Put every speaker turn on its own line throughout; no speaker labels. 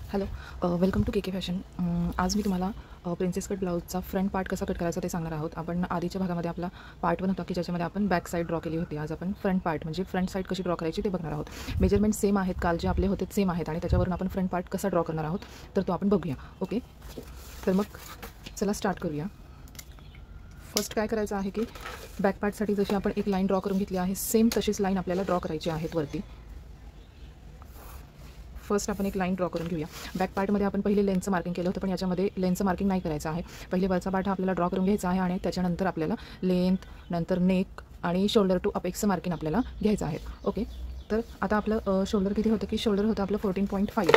Hello, welcome to K fashion. आज मी तुम्हाला प्रिन्सेस कट ब्लाऊजचा फ्रंट पार्ट कसा कट करायचा ते सांगणार आहोत. आपण आधीच्या भागामध्ये आपला पार्ट 1 होता की ज्याच्यामध्ये आपण बॅक साईड ड्रॉ केली होती. आज आपण फ्रंट पार्ट म्हणजे फ्रंट साईड कशी ड्रॉ करायची ते बघणार आहोत. मेजरमेंट सेम आहेत, काल जे आपले होते सेम आहेत आणि त्याच्यावरून आपण फ्रंट पार्ट कसा ड्रॉ करणार आहोत तर तो आपण बघूया. ओके, तर मग चला स्टार्ट करूया. फर्स्ट काय करायचं आहे की बॅक पार्टसाठी जशी आपण एक लाईन ड्रॉ करून घेतली आहे सेम तशीच लाईन आपल्याला ड्रॉ करायची आहेत वरती. फर्स्ट आपण एक लाईन ड्रॉ करून घेऊया. बॅक पार्टमध्ये आपण पहिले लेन्थचं मार्किंग केलं होतं, पण याच्यामध्ये लेन्थचं मार्किंग नाही करायचं आहे. पहिले वरचा पार्ट हा आपल्याला ड्रॉ करून घ्यायचा आहे आणि त्याच्यानंतर आपल्याला लेंथ, नंतर नेक आणि शोल्डर टू अपेक्सचं मार्किंग आपल्याला घ्यायचं आहे. ओके, तर आता आपलं शोल्डर किती होतं की शोल्डर होतं आपलं 14.5.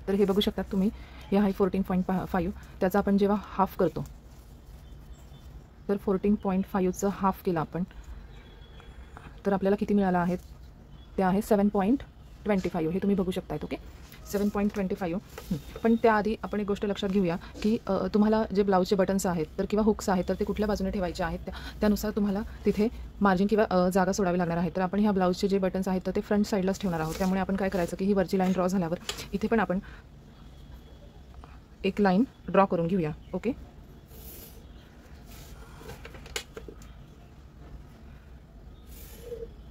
तर हे बघू शकतात तुम्ही, हे आहे 14.5. त्याचा आपण जेव्हा हाफ करतो तर 14.5चं हाफ केलं आपण तर आपल्याला किती मिळालं आहे ते आहे 7.25. हे तुम्ही बघू शकतायत. ओके, 7.25. पण त्याआधी आपण एक गोष्ट लक्षात घेऊया की तुम्हाला जे ब्लाऊजचे बटन्स आहेत तर किंवा हुक्स आहेत तर ते कुठल्या बाजूने ठेवायचे आहेत त्यानुसार तुम्हाला तिथे मार्जिन किंवा जागा सोडावी लागणार आहे. तर आपण ह्या ब्लाऊजचे जे बटन्स आहेत तर ते फ्रंट साईडलाच ठेवणार आहोत. त्यामुळे आपण काय करायचं की ही वरची लाईन ड्रॉ झाल्यावर इथे पण आपण एक लाईन ड्रॉ करून घेऊया. ओके,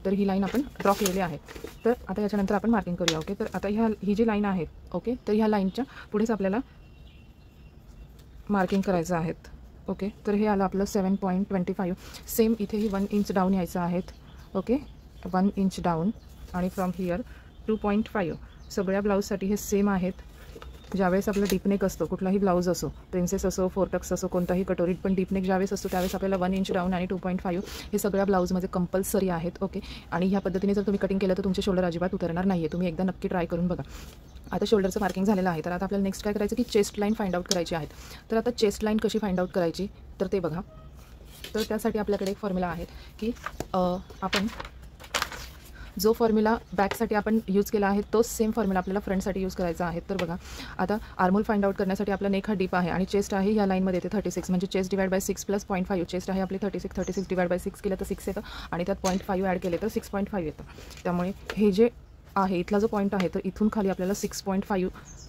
तर ही लाईन आपण ड्रॉ केलेली आहे. तर आता याच्यानंतर आपण मार्किंग करूया. ओके, तर आता ही जी लाईन आहे ओके, तर ह्या लाईनच्या पुढेच आपल्याला मार्किंग करायचं आहेत. ओके, तर हे आलं आपलं 7.25. सेम इथेही 1 इंच डाऊन यायचं आहेत. ओके, 1 इंच डाऊन आणि फ्रॉम हिअर 2.5. सगळ्या ब्लाऊजसाठी हे सेम आहेत. ज्यावेळेस आपला डीपनेक असतो कुठलाही ब्लाऊज असो, प्रिन्सेस असो, फोरटक्स असो, कोणताही कटोरीत पण डीपनेक ज्यावेळेस असतो त्यावेळेस आपल्याला 1 इंच डाऊन आणि 2.5 हे सगळ्या ब्लाऊजमध्ये कंपल्सरी आहेत. ओके, आणि ह्या पद्धतीने जर तुम्ही कटिंग केलं तर तुमचे शोल्डर अजिबात उतरणार नाही आहे. तुम्ही एकदा नक्की ट्राय करून बघा. आता शोल्डरचं मार्किंग झालेलं आहे. तर आता आपल्याला नेक्स्ट काय करायचं की चेस्ट लाईन फाइंड आउट करायची आहेत. तर आता चेस्ट लाईन कशी फाइंड आउट करायची तर ते बघा. तर त्यासाठी आपल्याकडे एक फॉर्म्युला आहे की आपण जो फॉर्म्युला बॅकसाठी आपण यूज केला आहे तोच सेम फॉर्म्युला आपल्याला फ्रंटसाठी यूज करायचा आहे. तर बघा, आता आर्मोल फाइंड आउट करण्यासाठी आपला नेक हा डीप आहे आणि चेस्ट आहे या लाईनमध्ये येते 36 म्हणजे chest divide by 6 plus 0.5. Chest आहे आपली 36 डिवाइड बाय 6 केलं तर 6 येतं आणि त्यात 0.5 ॲड केले तर 6.5 येतं. त्यामुळे हे जे आहे इथला जो पॉईंट आहे तर इथून खाली आपल्याला 6.5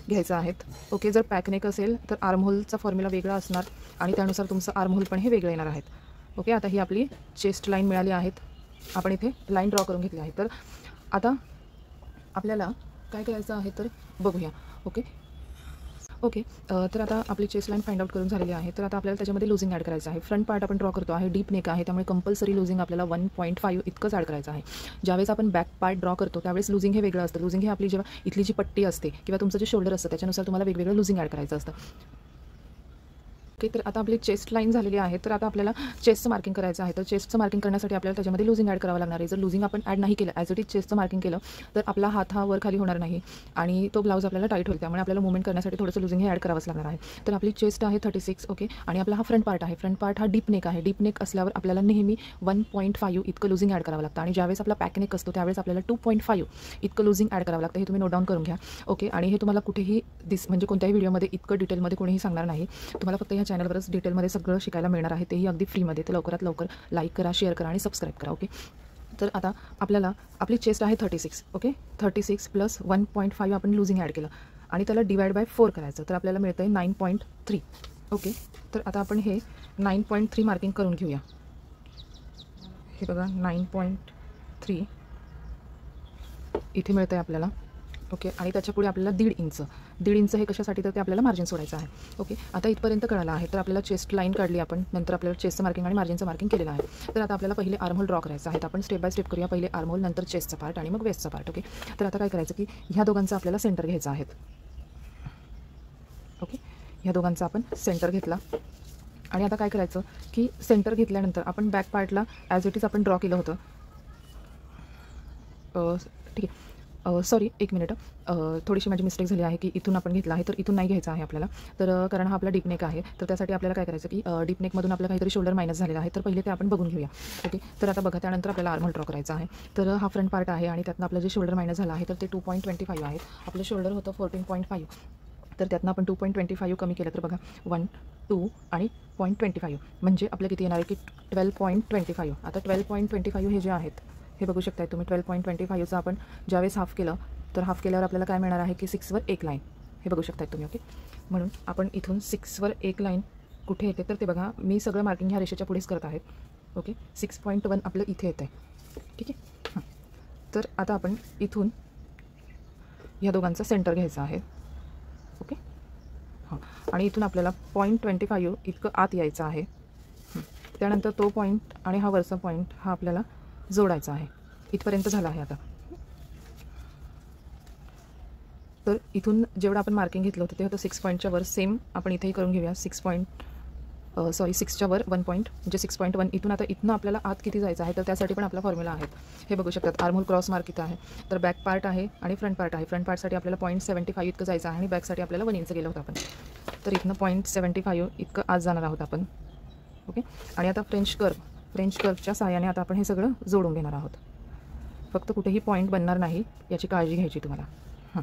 घ्यायचं आहेत. ओके, जर पॅकनेक असेल तर आर्महोलचा फॉर्म्युला वेगळा असणार आणि त्यानुसार तुमचं आर्महोल पण हे वेगळं येणार आहेत. ओके, आता ही आपली चेस्ट लाईन मिळाली आहेत. आपण इथे लाईन ड्रॉ करून घेतली आहे. तर आता आपल्याला काय करायचं आहे तर बघूया. ओके ओके, तर आता आपली चेस्ट लाईन फाइंड आउट करून झालेली आहे. तर आता आपल्याला त्याच्यामध्ये लुझिंग ॲड करायचं आहे. फ्रंट पार्ट आपण ड्रॉ करतो आहे, डीप नेक आहे, त्यामुळे कंपल्सरी लुझिंग आपल्याला 1.5 इतकंच ॲड करायचं आहे. ज्यावेळेस आपण बॅक पार्ट ड्रॉ करतो त्यावेळेस लुझिंग हे वेगळं असतं. लुझिंग हे आपली जेव्हा इथली जी पट्टी असते किंवा तुमचं जे शोल्डर असतं त्याच्यानुसार तुम्हाला वेगवेगळं लुझिंग ॲड करायचं असतं. ओके, तर आता आपली चेस्ट लाईन झालेली आहे. तर आता आपल्याला चेस्टचं मार्किंग करायचं आहे. तर चेस्टचं मार्किंग करण्यासाठी आपल्याला त्याच्यामध्ये लुझिंग ॲड करावं लागणार आहे. जर लुझिंग आपण ॲड नाही केलं, ॲज इट इज चेस्टचं मार्किंग केलं तर आपला हात हा वर खाली होणार नाही आणि तो ब्लाऊज आपल्याला टाईट होईल. त्यामुळे आपल्याला मुवमेंट करण्यासाठी थोडंसं लुझिंग हे ॲड करावंच लागणार आहे. तर आपली चेस्ट आहे 36. ओके, आणि आपला हा फ्रंट पार्ट आहे. फ्रंट पार्ट हा डीप नेक आहे. डीप नेक असल्यावर आपल्याला नेहमी 1.5 इतकं लुझिंग ॲड करावं लागतं आणि ज्यावेळेस आपला पॅकनेक असतो त्यावेळेस आपल्याला 2.5 इतकं लुझिंग ॲड करावं लागतं. हे तुम्ही नोट डाऊन करून घ्या. ओके, आणि हे तुम्हाला कुठेही म्हणजे कोणत्याही व्हिडिओमध्ये इतकं डिटेलमध्ये कोणीही सांगणार नाही. तुम्हाला फक्त ह्या चॅनलवरच डिटेलमध्ये सगळं शिकायला मिळणार आहे, तेही अगदी फ्रीमध्ये. तर लवकरात लवकर लाईक करा, शेअर करा आणि सबस्क्राईब करा. ओके, तर आता आपल्याला आपली चेस्ट आहे 36. ओके, 36 प्लस 1.5 आपण लुझिंग ॲड केलं आणि त्याला डिवाइड बाय 4 करायचं तर आपल्याला मिळतं आहे 9.3. ओके, तर आता आपण हे 9.3 मार्किंग करून घेऊया. हे बघा 9.3 इथे मिळतं आहे आपल्याला. ओके, आणि त्याच्या पुढे आपल्याला 1.5 इंच हे कशासाठी तर ते आपल्याला मार्जिन सोडायचं आहे. ओके, आता इथपर्यंत कळालं आहे. तर आपल्याला चेस्ट लाईन काढली आपण, नंतर आपल्याला चेस्टचं मार्किंग आणि मार्जिनचं मार्किंग केलेलं आहे. तर आता आपल्याला पहिले आर्महोल ड्रॉ करायचं आहे. आपण स्टेप बाय स्टेप करूया. पहिले आर्महोल, नंतर चेस्टचा पार्ट आणि मग वेस्टचा पार्ट. ओके, तर आता काय करायचं की ह्या दोघांचा आपल्याला सेंटर घ्यायचा आहे. ओके, ह्या दोघांचा आपण सेंटर घेतला आणि आता काय करायचं की सेंटर घेतल्यानंतर आपण बॅक पार्टला ॲज इट इज आपण ड्रॉ केलं होतं. ठीक आहे, सॉरी एक मिनिट, थोडीशी माझी मिस्टेक झाली आहे की इथून आपण घेतला आहे तर इथून नाही घ्यायचा आहे आपल्याला. तर कारण हा आपला डीपनेक आहे तर त्यासाठी आपल्याला काय करायचं की डीपनेकमधून आपलं काहीतरी शोल्डर मायनस झालेला आहे तर पहिले ते आपण बघून घेऊया. ओके, तर आता बघा, त्यानंतर आपल्याला आर्महोल ड्रॉ करायचा आहे. तर हा फ्रंट पार्ट आहे आणि त्यातनं आपलं जे शोल्डर मायनस झालं आहे तर ते 2.25 आहे. आपलं शोल्डर होतं 14.5 तर त्यातनं आपण 2.25 कमी केलं तर बघा 1, 2 आणि 0.25 म्हणजे आपलं किती येणार आहे की 12.25. आता 12.25 हे जे आहेत हे बघू शकताय तुम्ही. 12.25चं आपण ज्यावेळेस हाफ केलं तर हाफ केल्यावर आपल्याला काय मिळणार आहे की 6 वर एक लाईन. हे बघू शकताय तुम्ही. ओके, म्हणून आपण इथून 6वर एक लाईन कुठे येते तर ते बघा, मी सगळं मार्किंग ह्या रेषेच्या पुढेच करत आहेत. ओके, 6.1 आपलं इथे येतं आहे. ठीक आहे. हां, तर आता आपण इथून ह्या दोघांचा सेंटर घ्यायचा आहे. ओके, हां, आणि इथून आपल्याला 0.25 इतकं आत यायचं आहे. त्यानंतर तो पॉईंट आणि हा वरचा पॉईंट हा आपल्याला जोडायचा आहे. इथपर्यंत झाला आहे आता. तर इथून जेवढं आपण मार्किंग घेतलं होतं ते होतं 6 पॉईंटच्या वर. सेम आपण इथेही करून घेऊया. 6च्या वर 1 पॉईंट म्हणजे 6.1. इथून आता इथनं आपल्याला आत किती जायचं आहे तर त्यासाठी पण आपला फॉर्म्युला आहे. हे बघू शकतात, आर्महोल क्रॉस मार्क इथं आहे. तर बॅक पार्ट आहे आणि फ्रंट पार्ट आहे. फ्रंट पार्टसाठी आपल्याला 0.75 इतकं जायचं आहे आणि बॅकसाठी आपल्याला 1 इंच गेलं होतं आपण. तर इथनं 0.75 इतकं आत जाणार आहोत आपण. ओके, आणि आता फ्रेंच कर्वच्या सहाय्याने आता आपण हे सगळं जोडून घेणार आहोत. फक्त कुठेही पॉईंट बनणार नाही याची काळजी घ्यायची तुम्हाला. हां,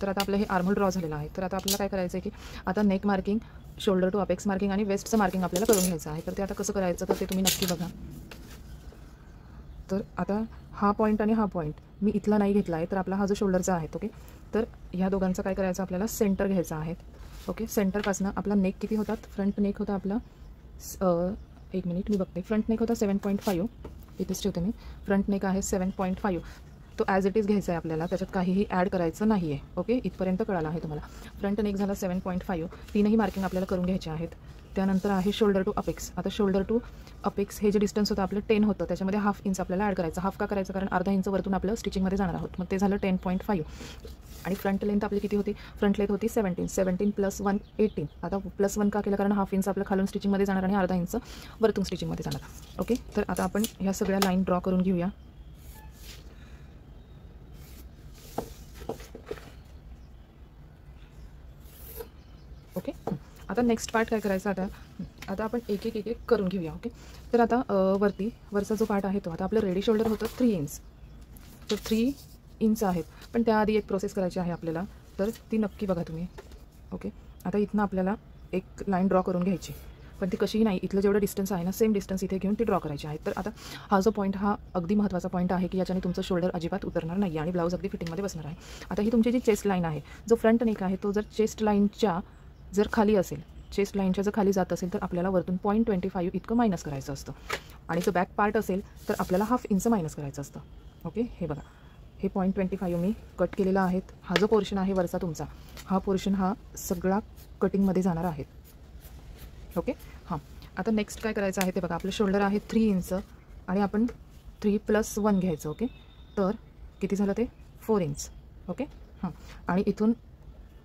तर आता आपलं हे आर्महोल ड्रॉ झालेलं आहे. तर आता आपल्याला काय करायचं आहे की आता neck marking, shoulder to apex marking आणि वेस्टचं मार्किंग आपल्याला करून घ्यायचं आहे. तर ते आता कसं करायचं तर ते तुम्ही नक्की बघा. तर आता हा पॉईंट आणि हा पॉईंट मी इथला नाही घेतला आहे, तर आपला हा जो शोल्डरचा आहे. ओके, तर ह्या दोघांचं काय करायचं आपल्याला सेंटर घ्यायचं आहे. ओके, सेंटरपासनं आपला नेक किती होतात, फ्रंट नेक होता आपला 1 मिनिट मी बघते. फ्रंट नेक होता 7.5. इथेच ठेवते मी. फ्रंट नेक आहे 7.5. तो ॲज इट इज घ्यायचा आहे आपल्याला, त्याच्यात काहीही ॲड करायचं नाही आहे. ओके, इथपर्यंत कळालं आहे तुम्हाला. फ्रंट नेक झाला 7.5. तीनही मार्किंग आपल्याला करून घ्यायचे आहेत. त्यानंतर आहे शोल्डर टू अपेक्स. आता शोल्डर टू अपेक्स हे जे डिस्टन्स होतं आपलं 10 होतं, त्याच्यामध्ये ½ इंच आपल्याला ॲड करायचं. हाफ का करायचं कारण अर्धा इंच वरतून आपलं स्टिचिंगमध्ये जाणार आहोत. मग ते झालं 10.5. आणि फ्रंट लेंथ आपली किती होती, फ्रंट लेंथ होती 17 + 1 18. आता +1 का केलं कारण ½ इंच आपलं खालून स्टिचिंगमध्ये जाणार आणि अर्धा इंच वरतून स्टिचिंगमध्ये जाणार. ओके, तर आता आपण ह्या सगळ्या लाईन ड्रॉ करून घेऊया. ओके, आता नेक्स्ट पार्ट काय करायचा, आता आपण एक एक करून घेऊया. ओके, तर आता वरचा जो पार्ट आहे तो आता आपलं रेडी शोल्डर होतं 3 इंच. तर 3 इंच आहेत, पण त्याआधी एक प्रोसेस करायची आहे आपल्याला, तर ती नक्की बघा तुम्ही. ओके, आता इथनं आपल्याला एक लाईन ड्रॉ करून घ्यायची, पण ती कशीही नाही. इथलं जेवढं डिस्टन्स आहे ना सेम डिस्टन्स इथे घेऊन ती ड्रॉ करायची आहे. तर आता हा जो पॉईंट हा अगदी महत्त्वाचा पॉईंट आहे की याच्याने तुमचं शोल्डर अजिबात उतरणार नाही आणि ब्लाऊज अगदी फिटिंगमध्ये बसणार आहे. आता ही तुमची जी चेस्ट लाईन आहे, जो फ्रंट नेक आहे तो जर चेस्ट लाईनच्या जर खाली असेल, चेस्ट लाईनच्या जर खाली जात असेल तर आपल्याला वरतून 0.25 इतकं मायनस करायचं असतं. आणि जो बॅक पार्ट असेल तर आपल्याला ½ इंच मायनस करायचं असतं. ओके, हे बघा, हे 0.25 मी कट केलेला आहे. हा जो पोर्शन आहे वरचा तुमचा, हा पोर्शन हा सगळा कटिंगमध्ये जाणार आहे. ओके, हां, आता नेक्स्ट काय करायचं आहे ते बघा. आपलं शोल्डर आहे 3 इंच आणि आपण 3 + 1 घ्यायचं. ओके, तर किती झालं ते 4 इंच. ओके, हां, आणि इथून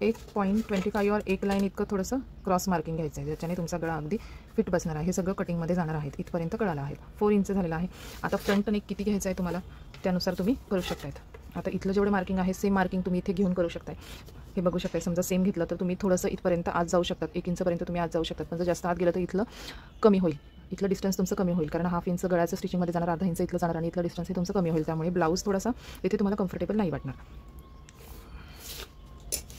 1.25 एक लाईन इतकं थोडंसं क्रॉस मार्किंग घ्यायचं आहे, ज्याच्याने तुमचा गळा अगदी फिट बसणार आहे. हे सगळं कटिंगमध्ये जाणार आहेत. इथपर्यंत कळालं आहे. 4 इंच झालेलं आहे. आता फ्रंट नेक किती घ्यायचं आहे तुम्हाला त्यानुसार तुम्ही करू शकतायत. आता इथलं जेवढं मार्किंग आहे सेम मार्किंग तुम्ही इथे घेऊन करू शकताय. हे बघू शकताय, समजा सेम घेतलं तर तुम्ही थोडंसं इथपर्यंत आत जाऊ शकतात. 1 इंचपर्यंत तुम्ही आत जाऊ शकतात, पण जर जास्त आत गेलं तर इथलं कमी होईल. इथलं डिस्टन्स तुमचं कमी होईल कारण ½ इंच गळ्याचं स्टिचिंगमध्ये जाणार, अर्धा इंच इथलं जाणार आणि इथलं डिस्टन्स हे तुमचं कमी होईल. त्यामुळे ब्लाऊज थोडासा इथे तुम्हाला कम्फर्टेबल नाही वाटणार.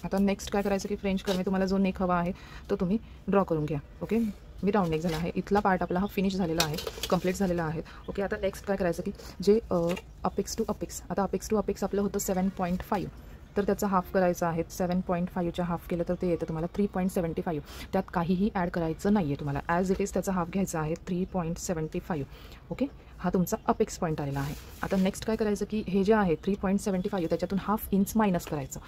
आता नेक्स्ट काय करायचं की फ्रेंच कर्व तुम्हाला जो नेक हवा आहे तो तुम्ही ड्रॉ करून घ्या. ओके, मी राऊंड नेक झाला आहे. इथला पार्ट आपला हा फिनिश झालेला आहे, कंप्लीट झालेला आहे. ओके, आता नेक्स्ट काय करायचं की जे अपेक्स टू अपेक्स, आता अपेक्स टू अपेक्स आपलं होतं 7.5, तर त्याचा हाफ करायचा आहे. 7.5च्या हाफ केलं तर ते येतं तुम्हाला 3.75. त्यात काहीही ॲड करायचं नाही आहे तुम्हाला, ॲज इट इज त्याचा हाफ घ्यायचा आहे 3.75. ओके, हा तुमचा अपेक्स पॉईंट आलेला आहे. आता नेक्स्ट काय करायचं की हे जे आहे 3.75 त्याच्यातून ½ इंच मायनस करायचं.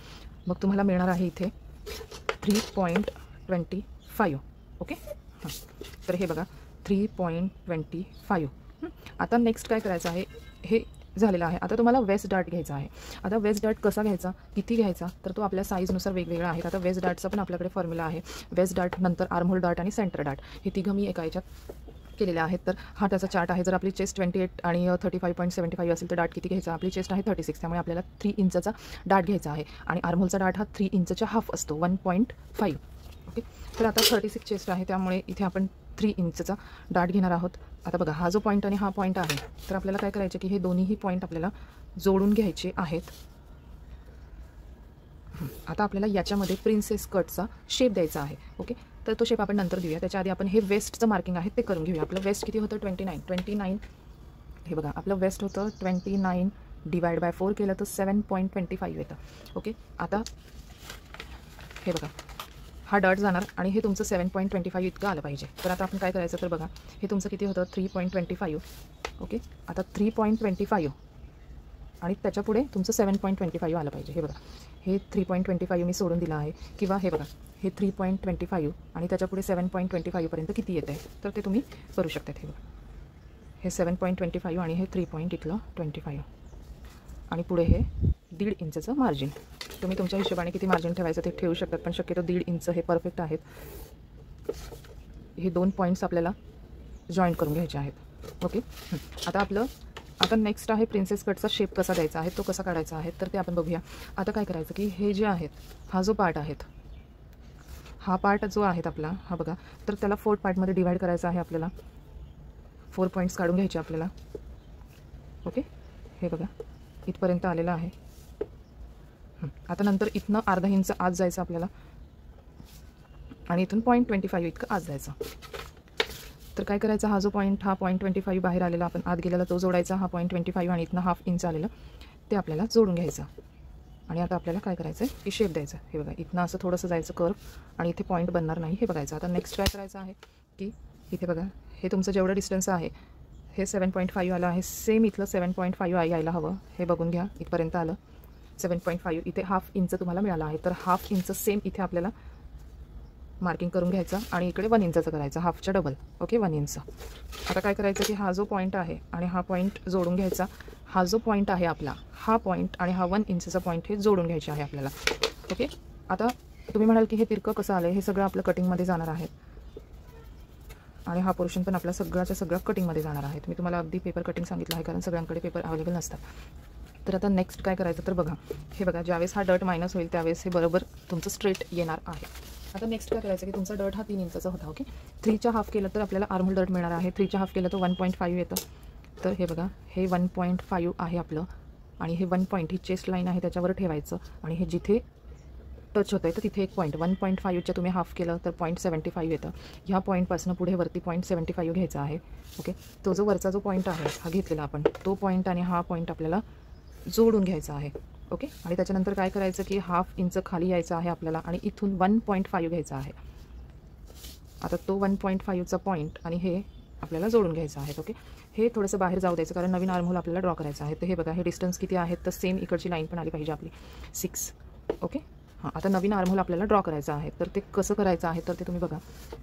मग तुम्हाला मिळणार आहे इथे 3.25. ओके, हां, तर हे बघा 3.25. आता नेक्स्ट काय करायचं आहे, हे झालेलं आहे. आता तुम्हाला वेस्ट डार्ट घ्यायचा आहे. आता वेस्ट डार्ट कसा घ्यायचा, किती घ्यायचा, तर तो आपल्या साईजनुसार वेगवेगळा आहे. आता वेस्ट डार्टचा पण आपल्याकडे फॉर्म्युला आहे. वेस्ट डार्ट नंतर आर्महोल डार्ट आणि सेंटर डार्ट हे तिघं मी एका याच्यात केलेले आहेत. तर हा त्याचा चार्ट आहे. जर आपली चेस्ट 28 आणि 35.75 असेल तर डार्ट किती घ्यायचा, आपली चेस्ट आहे 36, त्यामुळे आपल्याला 3 इंचचा डार्ट घ्यायचा आहे. आणि आर्महोलचा डार्ट हा 3 इंचच्या हाफ असतो, 1.5. ओके, तर आता 36 चेस्ट आहे त्यामुळे इथे आपण 3 इंचचा डार्ट घेणार आहोत. आता बघा, हा जो पॉईंट आणि हा पॉईंट आहे, तर आपल्याला काय करायचं की हे दोन्हीही पॉईंट आपल्याला जोडून घ्यायचे आहेत. आता आपल्याला याच्यामध्ये प्रिन्सेस कटचा शेप द्यायचा आहे. ओके, तर तो शेप आपण नंतर देऊया. त्याच्या आधी आपण हे वेस्टचं मार्किंग आहे ते करून घेऊया. आपलं वेस्ट किती होतं 29. हे बघा, आपलं वेस्ट होतं 29 / 4 केलं तर 7.25 येतं. ओके, आता हे बघा हा डॉट जाणार आणि हे तुमचं 7.25 इतकं आलं पाहिजे. तर आता आपण काय करायचं तर बघा हे तुमचं किती होतं 3.25. ओके, आता 3.25 आणि त्याच्यापुढे तुमचं 7.25 आलं पाहिजे. हे बघा हे 3.25 मी सोडून दिलं आहे, किंवा हे बघा हे 3.25 आणि त्याच्यापुढे 7.25 पर्यंत किती येत आहे तर ते तुम्ही करू शकतात. हे बघा हे 7.25 आणि हे 3.25 आणि पुढे हे 1.5 इंचचं मार्जिन. तुम्ही तुमच्या हिशोबाने किती मार्जिन ठेवायचं ते ठेवू शकतात, पण शक्यतो 1.5 इंच हे परफेक्ट आहेत. हे 2 पॉईंट्स आपल्याला जॉईंट करून घ्यायचे आहेत. ओके, आता नेक्स्ट आहे प्रिन्सेस कटचा शेप कसा द्यायचा आहे, तो कसा काढायचा आहे तर ते आपण बघूया. आता काय करायचं की हे जे आहेत हा जो पार्ट आहे, हा पार्ट जो आहे आपला हा बघा, तर त्याला 4 पार्टमध्ये डिवाइड करायचा आहे आपल्याला. 4 पॉईंट्स काढून घ्यायचे आपल्याला. ओके, हे बघा इथपर्यंत आलेलं आहे. आता नंतर इथनं अर्धा इंच आत जायचं आपल्याला आणि इथून 0.25 इतकं आत जायचं. तर काय करायचं, हा जो पॉईंट हा 0.25 बाहेर आलेला आपण आत गेलेला तो जोडायचा. हा 0.25 आणि इथनं 1/2 इंच आलेलं ते आपल्याला जोडून घ्यायचं. आणि आता आपल्याला काय करायचं आहे की शेप द्यायचं. हे बघा इथनं असं थोडंसं जायचं कर्व आणि इथे पॉईंट बनणार नाही हे बघायचं. आता नेक्स्ट काय करायचं आहे की इथे बघा हे तुमचं जेवढं डिस्टन्स आहे हे 7.5 आलं आहे, सेम इथलं 7.5 यायला हवं. हे बघून घ्या इथपर्यंत आलं 7.5. इथे 1/2 इंच तुम्हाला मिळाला आहे, तर 1/2 इंच सेम इथे आपल्याला मार्किंग करून घ्यायचं आणि इकडे 1 इंचाचं करायचं, हाफच्या डबल. Okay, 1 inch. आता काय करायचं की हा जो पॉईंट आहे आणि हा पॉईंट जोडून घ्यायचा. हा जो पॉईंट आहे आपला हा पॉईंट आणि हा 1 इंचचा पॉईंट हे जोडून घ्यायचे आहे आपल्याला. ओके, आता तुम्ही म्हणाल की हे तिरकं कसं आलं, हे सगळं आपलं कटिंगमध्ये जाणार आहे आणि हा पोर्शन पण आपला सगळ्याच्या सगळं कटिंगमध्ये जाणार आहे. मी तुम्हाला अगदी पेपर कटिंग सांगितलं आहे कारण सगळ्यांकडे पेपर अवेलेबल नसतात. तर आता नेक्स्ट काय करायचं तर बघा हे बघा ज्यावेळेस हा डट मायनस होईल त्यावेळेस हे बरोबर तुमचं स्ट्रेट येणार आहे. आता नेक्स्ट काय करायचं की तुमचा डट हा 3 इंचाचा होता. ओके, 3च्या हाफ केलं तर आपल्याला आर्महोल डट मिळणार आहे. 3च्या हाफ केलं तर 1.5 येतं. तर हे बघा हे 1.5 आहे आपलं आणि हे 1 पॉईंट ही चेस्ट लाईन आहे त्याच्यावर ठेवायचं आणि हे जिथे टच होतं आहे तर तिथे एक पॉईंट 1.5च्या तुम्ही हाफ केलं तर 0.75 येतं. ह्या पॉईंटपासून पुढे वरती 0.75 घ्यायचा आहे. ओके, तो जो वरचा जो पॉईंट आहे हा घेतलेला आपण तो पॉईंट आणि हा पॉईंट आपल्याला जोडून घ्यायचा आहे. ओके, आणि त्याच्यानंतर काय करायचं की 1/2 इंच खाली यायचं आहे आपल्याला आणि इथून 1.5 घ्यायचा आहे. आता तो 1.5चा पॉईंट आणि हे आपल्याला जोडून घ्यायचं आहे. ओके, हे थोडंसं बाहेर जाऊ द्यायचं कारण नवीन आर्महोल आपल्याला ड्रॉ करायचं आहे. तर हे बघा हे डिस्टन्स किती आहे तर सेम इकडची लाईन पण आली पाहिजे आपली 6. ओके, हां, आता नवीन आर्महोल आपल्याला ड्रॉ करायचं आहे. तर ते कसं करायचं आहे तर ते तुम्ही बघा.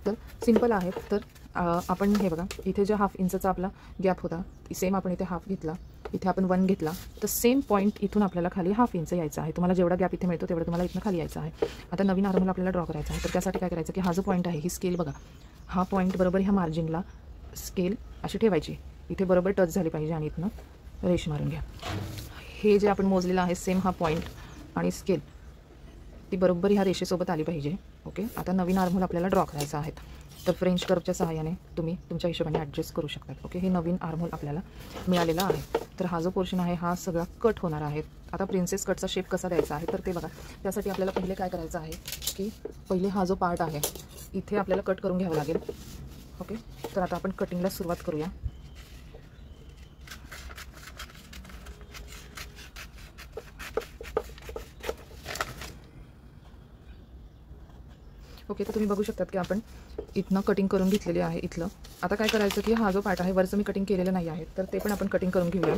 तर सिम्पल आहे. तर आपण हे बघा इथे जे 1/2 इंचचा आपला गॅप होता सेम आपण इथे 1/2 घेतला, इथे आपण 1 घेतला, तर सेम पॉईंट इथून आपल्याला खाली 1/2 इंच यायचं आहे. तुम्हाला जेवढा गॅप इथे मिळतो तेवढं तुम्हाला इथनं खाली यायचं आहे. आता नवीन आर्महोल आपल्याला ड्रॉ करायचा आहे. तर त्यासाठी काय करायचं की हा जो पॉईंट आहे ही स्केल बघा हा पॉईंट बरोबर ह्या मार्जिनला स्केल अशी ठेवायची, इथे बरोबर टच झाली पाहिजे आणि इथनं रेश मारून घ्या. हे जे आपण मोजलेलं आहे सेम हा पॉईंट आणि स्केल ती बरोबर ह्या रेषेसोबत आली पाहिजे. ओके, आता नवीन आर्महोल आपल्याला ड्रॉ करायचा आहे. तर फ्रेंच कर्वच्या सहाय्याने तुम्ही तुमच्या हिशोबाने ॲडजस्ट करू शकता. ओके, हे नवीन आर्महोल आपल्याला मिळालेला आहे. तर हा जो पोर्शन आहे हा सगळा कट होणार आहे. आता प्रिन्सेस कटचा शेप कसा द्यायचा आहे तर ते बघा. त्यासाठी आपल्याला पहिले काय करायचं आहे की पहिले हा जो पार्ट आहे इथे आपल्याला कट करून घ्यावं लागेल. ओके, तर आता आपण कटिंगला सुरुवात करूया. ओके, तर तुम्ही बघू शकतात की आपण इथनं कटिंग करून घेतलेली आहे इथलं. आता काय करायचं की हा जो पार्ट आहे वरचं मी कटिंग केलेलं नाही आहे तर ते पण आपण कटिंग करून घेऊया.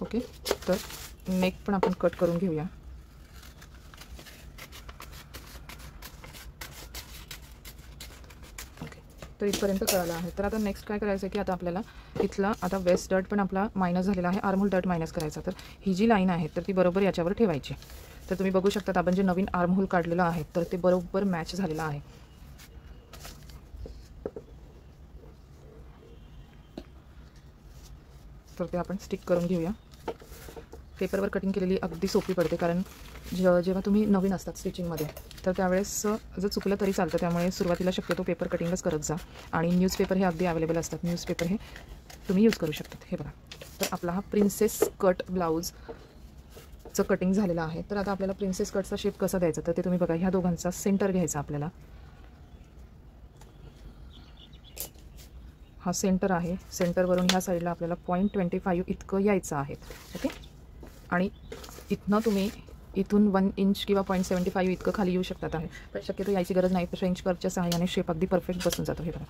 ओके, तर नेक पण आपण कट करून घेऊया. ओके, तर इथपर्यंत कळालं आहे. तर आता नेक्स्ट काय करायचं की आता आपल्याला इथला आता वेस्ट डट पण आपला मायनस झालेला आहे, आर्महोल डट मायनस करायचा. तर ही जी लाईन आहे तर ती बरोबर याच्यावर ठेवायची. तर तुम्ही बघू शकता आपण जे नवीन आर्महोल काढलेलं आहे तर ते बरोबर मॅच झालेलं आहे. तर ते आपण स्टिक करून घेऊया. पेपरवर कटिंग केलेली अगदी सोपी पडते कारण जेव्हा तुम्ही नवीन असतात स्टिचिंगमध्ये तर त्यावेळेस जर चुकलं तरी चालतं. त्यामुळे सुरुवातीला शक्यतो पेपर कटिंगच करत जा. आणि न्यूजपेपर हे अगदी अवेलेबल असतात, न्यूजपेपर हे तुम्ही यूज करू शकतात. हे बघा, तर आपला हा प्रिन्सेस कट ब्लाऊजचं कटिंग झालेलं आहे. तर आता आपल्याला प्रिन्सेस कटचा शेप कसा द्यायचा तर ते तुम्ही बघा. ह्या दोघांचा सेंटर घ्यायचा आपल्याला. हा सेंटर आहे, सेंटरवरून ह्या साईडला आपल्याला 0.25 इतकं यायचं आहे. ओके, आणि इथनं तुम्ही इथून 1 इंच किंवा 0.75 इतकं खाली येऊ शकतात आहे, पण शक्यतो यायची गरज नाही. फ्रेंच कर्वच्या सहाय्याने शेप अगदी परफेक्ट बसून जातो. हे बघा,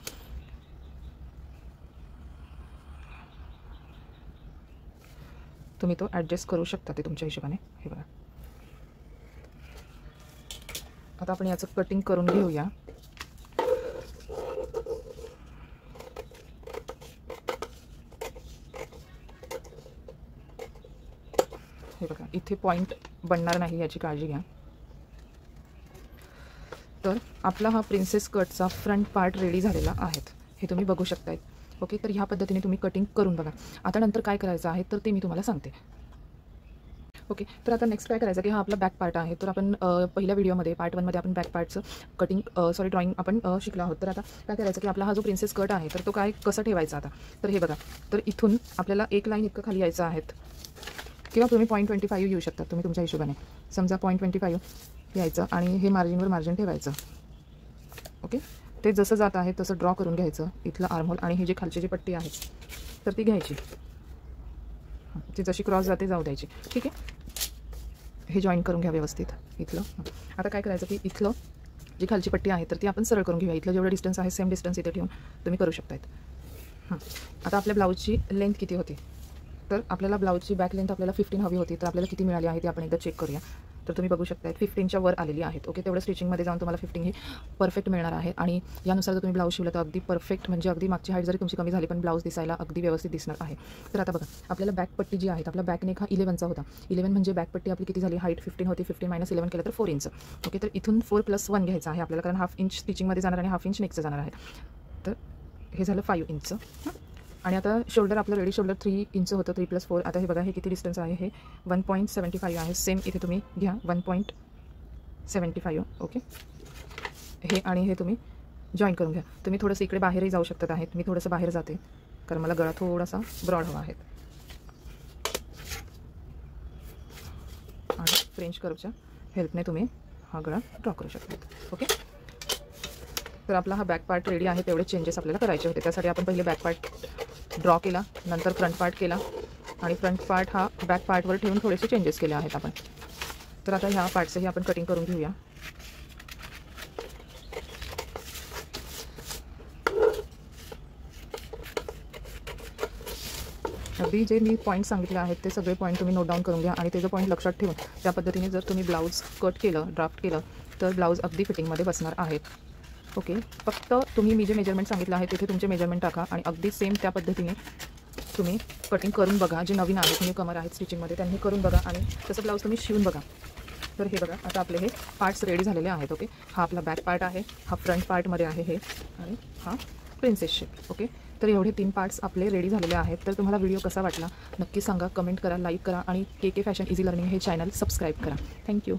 तुम्ही तो ॲडजस्ट करू शकता ते तुमच्या हिशोबाने. हे बघा, आता आपण याचं कटिंग करून घेऊया. हे बघा, इथे पॉईंट बनणार नाही याची काळजी घ्या. तर आपला हा प्रिन्सेस कटचा फ्रंट पार्ट रेडी झालेला आहे, हे तुम्ही बघू शकताय. ओके, तर ह्या पद्धतीने तुम्ही कटिंग करून बघा. आता नंतर काय करायचं आहे तर ते मी तुम्हाला सांगते. ओके, तर आता नेक्स्ट काय करायचं की हा आपला बॅक पार्ट आहे. तर आपण पहिल्या व्हिडिओमध्ये पार्ट 1मध्ये आपण बॅक पार्टचं कटिंग ड्रॉइंग आपण शिकलो आहोत. तर आता काय करायचं की आपला हा जो प्रिन्सेस कट आहे तर तो काय कसं ठेवायचा आता. तर हे बघा, तर इथून आपल्याला एक लाईन इतकं खाली यायचं आहे किंवा तुम्ही 0.25 येऊ शकता तुम्ही तुमच्या हिशोबाने. समजा 0.25 यायचं आणि हे मार्जिनवर मार्जिन ठेवायचं. ओके, ते जसं जात आहे तसं ड्रॉ करून घ्यायचं इथलं आर्महोल, आणि ही जी खालची जी पट्टी आहे तर ती घ्यायची, ती जशी क्रॉस जाते जाऊ द्यायची. ठीक आहे, हे जॉईन करून घ्या व्यवस्थित इथलं. आता काय करायचं की इथलं जी खालची पट्टी आहे तर ती आपण सरळ करून घेऊया. इथलं जेवढं डिस्टन्स आहे सेम डिस्टन्स इथे ठेवून तुम्ही करू शकतायत. आता आपल्या ब्लाऊजची लेंथ किती होती, तर आपल्याला ब्लाऊजची बॅक लेंथ आपल्याला 15 हवी होती. तर आपल्याला किती मिळाली आहे ते आपण एकदा चेक करूया. तर तुम्ही बघू शकता 15च्या वर आलेली आहेत. ओके, तेवढं स्टिचिंगमध्ये जाऊन तुम्हाला 15 ही परफेक्ट मिळणार आहे. आणि यानुसार जर तुम्ही ब्लाऊज शिवला तर अगदी परफेक्ट, म्हणजे अगदी मागची हाईट जरी तुमची कमी झाली पण ब्लाऊज दिसायला अगदी व्यवस्थित दिसणार आहे. तर आता बघा, आपल्याला बॅक पट्टी जी आहे, आपला बॅक नेक हा 11चा होता. 11 म्हणजे बॅक पट्टी आपली किती झाली, हाईट 15 होती, 15 - 11 केलं तर 4 इंच. ओके, तर इथून 4 + 1 घ्यायचा आहे आपल्याला, कारण हाफ इंच स्टिचिंगमध्ये जाणार आणि हाफ इंच नेकचं जाणार आहे. तर हे झालं 5 इंच. आणि आता शोल्डर आपलं रेडी शोल्डर 3 इंच होतं, 3 + 4. आता हे बघा, हे किती डिस्टन्स आहे, हे 1.75 आहे. सेम इथे तुम्ही घ्या 1.75. ओके, हे आणि हे तुम्ही जॉईन करून घ्या. तुम्ही थोडंसं इकडे बाहेरही जाऊ शकतात आहेत. मी थोडंसं बाहेर जाते कारण मला गळा थोडासा ब्रॉड हवा आहे. आणि फ्रेंच कर्वच्या हेल्पने तुम्ही हा गळा ड्रॉ करू शकतात. ओके, तर आपला हा बॅक पार्ट रेडी आहे. तेवढे चेंजेस आपल्याला करायचे होते. त्यासाठी आपण पहिले बॅक पार्ट ड्रॉ केला, नंतर फ्रंट पार्ट केला, आणि फ्रंट पार्ट हा बॅक पार्टवर ठेवून थोडेसे चेंजेस केले आहेत आपण. तर आता ह्या पार्टचंही आपण कटिंग करून घेऊया. अगदी जे मी पॉईंट सांगितले आहेत ते सगळे पॉईंट तुम्ही नोट डाऊन करून घ्या, आणि त्याचं पॉईंट लक्षात ठेवून त्या पद्धतीने जर तुम्ही ब्लाऊज कट केलं, ड्राफ्ट केलं तर ब्लाऊज अगदी फिटिंगमध्ये बसणार आहेत. ओके, फक्त तुम्ही मी जे मेजरमेंट सांगितलं आहे तिथे तुमचे मेजरमेंट टाका आणि अगदी सेम त्या पद्धतीने तुम्ही कटिंग करून बघा. जे नवीन आहेत, न्यू कमर आहेत स्टिचिंगमध्ये, त्यांनी करून बघा आणि तसं ब्लाऊज तुम्ही शिवून बघा. तर हे बघा, आता आपले हे पार्ट्स रेडी झालेले आहेत. ओके, हा आपला बॅक पार्ट आहे, हा फ्रंट पार्टमध्ये आहे हे, आणि हा प्रिन्सेस शेप. ओके, तर एवढे 3 पार्ट्स आपले रेडी झालेले आहेत. तर तुम्हाला व्हिडिओ कसा वाटला नक्की सांगा, कमेंट करा, लाईक करा, आणि के फॅशन इझी लर्निंग हे चॅनल सबस्क्राईब करा. थँक्यू.